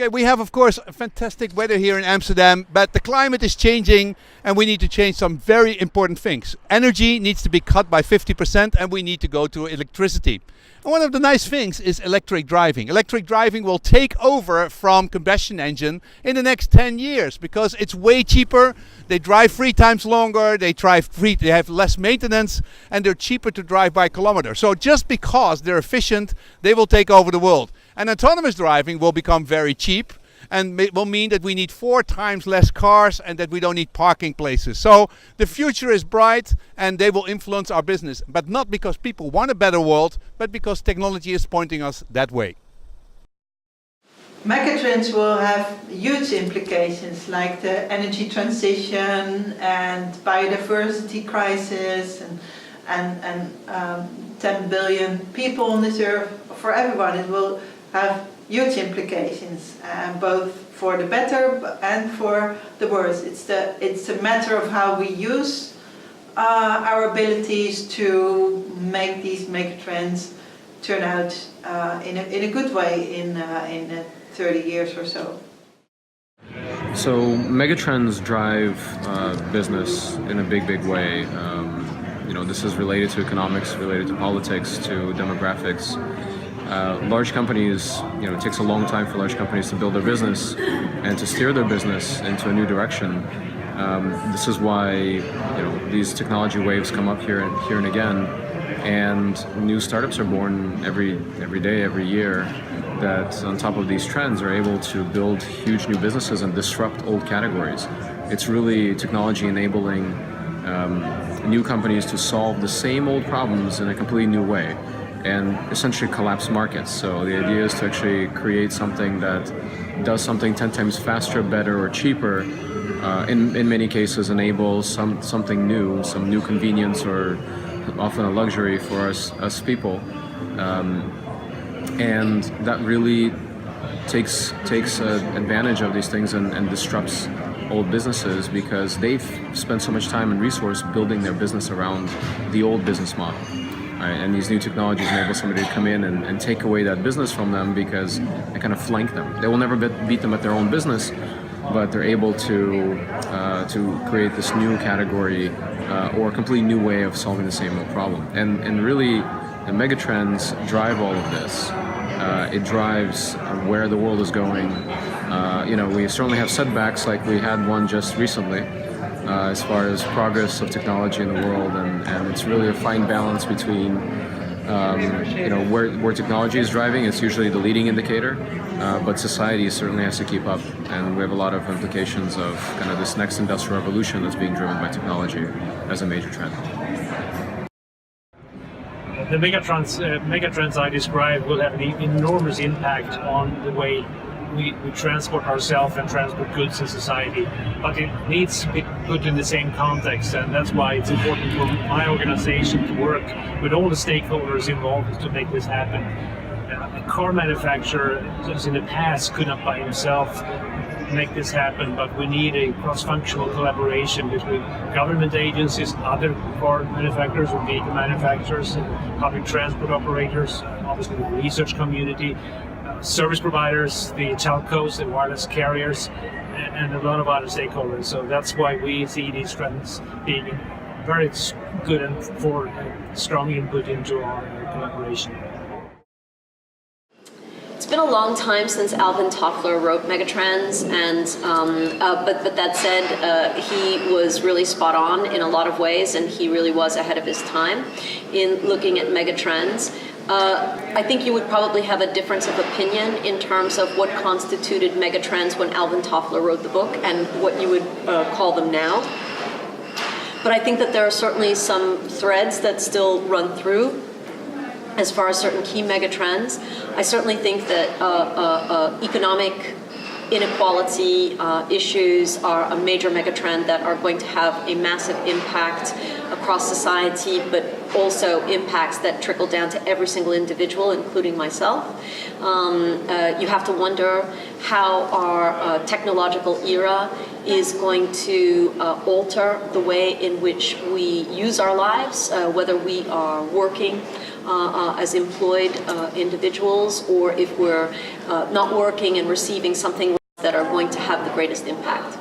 Okay, we have, of course, fantastic weather here in Amsterdam, but the climate is changing and we need to change some very important things. Energy needs to be cut by 50% and we need to go to electricity. And one of the nice things is electric driving. Electric driving will take over from combustion engine in the next 10 years because it's way cheaper. They drive 3 times longer, they have less maintenance, and they're cheaper to drive by kilometer. So just because they're efficient, they will take over the world. And autonomous driving will become very cheap and will mean that we need 4 times less cars and that we don't need parking places. So the future is bright and they will influence our business, but not because people want a better world, but because technology is pointing us that way. Megatrends will have huge implications like the energy transition and biodiversity crisis and 10 billion people on this earth. For everyone it will have huge implications, both for the better and for the worse. It's a matter of how we use our abilities to make these megatrends turn out in a good way in 30 years or so. So megatrends drive business in a big way. This is related to economics, related to politics, to demographics. Large companies, it takes a long time for large companies to build their business and to steer their business into a new direction. This is why these technology waves come up here and again, and new startups are born every day, every year, that on top of these trends are able to build huge new businesses and disrupt old categories. It's really technology enabling new companies to solve the same old problems in a completely new way and essentially collapse markets. So the idea is to actually create something that does something 10 times faster, better, or cheaper. In many cases enables something new, some new convenience, or often a luxury for us people. And that really takes advantage of these things and disrupts old businesses because they've spent so much time and resource building their business around the old business model. Right? And these new technologies enable somebody to come in and take away that business from them because they kind of flank them. They will never beat them at their own business, but they're able to create this new category or a completely new way of solving the same old problem. And really, the megatrends drive all of this. It drives where the world is going. We certainly have setbacks like we had one just recently as far as progress of technology in the world, and it's really a fine balance between where technology is driving. It's usually the leading indicator, but society certainly has to keep up, and we have a lot of implications of kind of this next industrial revolution that's being driven by technology as a major trend. The megatrends I described will have an enormous impact on the way we transport ourselves and transport goods in society, but it needs to be put in the same context, and that's why it's important for my organization to work with all the stakeholders involved to make this happen. A car manufacturer, as in the past, could not by himself make this happen, but we need a cross-functional collaboration between government agencies, other car manufacturers or vehicle manufacturers, public transport operators, obviously the research community, service providers, the telcos, the wireless carriers, and a lot of other stakeholders. So that's why we see these trends being very good and for strong input into our collaboration. It's been a long time since Alvin Toffler wrote Megatrends, and but that said, he was really spot on in a lot of ways, and he really was ahead of his time in looking at megatrends. I think you would probably have a difference of opinion in terms of what constituted megatrends when Alvin Toffler wrote the book and what you would call them now. But I think that there are certainly some threads that still run through as far as certain key megatrends. I certainly think that economic inequality issues are a major megatrend that are going to have a massive impact across society, but also impacts that trickle down to every single individual, including myself. You have to wonder how our technological era is going to alter the way in which we use our lives, whether we are working as employed individuals, or if we're not working and receiving something that are going to have the greatest impact.